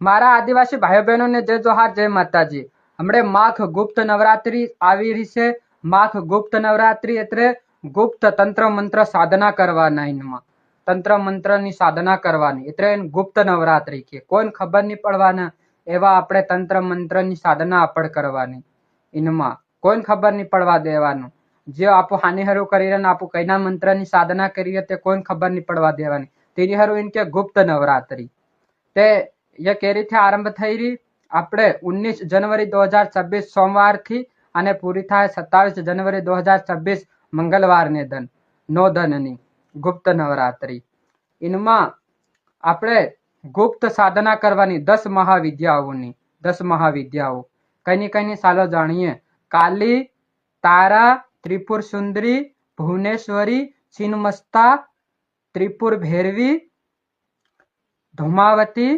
મારા આદિવાસી ભાઈઓ બહેનોને જય જોહાર, જય માતાજી। હમણે માઘ ગુપ્ત નવરાત્રી આવી રહી છે। માઘ ગુપ્ત નવરાત્રી એટલે ગુપ્ત તંત્ર મંત્ર સાધના કરવાના। એમાં તંત્ર મંત્ર ની સાધના કરવાની એટલે ગુપ્ત નવરાત્રી કે કોઈ ખબર નહીં પડવાના એવા આપણે તંત્ર મંત્ર ની સાધના આપણે કરવાની। એમાં કોઈ ખબર નહીં પડવા દેવાનું। જે આપો હાનિ હારું કરી રહ્યા આપો કઈના મંત્ર ની સાધના કરીએ તે કોઈ ખબર નહીં પડવા દેવાની। તેની હારું ઇનકે ગુપ્ત નવરાત્રી તે ये केरी थी आरंभ थई रही આપણે 19 जनवरी 2026 सोमवार थी અને પૂરી થાય 27 जनवरी 2026 મંગળવાર ને દન નો દનની ગુપ્ત નવરાત્રી। ઇનમાં આપણે ગુપ્ત સાધના કરવાની 10 મહાવિદ્યાઓની 10 મહાવિદ્યાઓ કઈની સાલો જાણીએ। કાલી, તારા, ત્રિપુર સુંદરી, ભુવનેશ્વરી, छिन्नमस्ता, त्रिपुर भैरवी, धूमावती,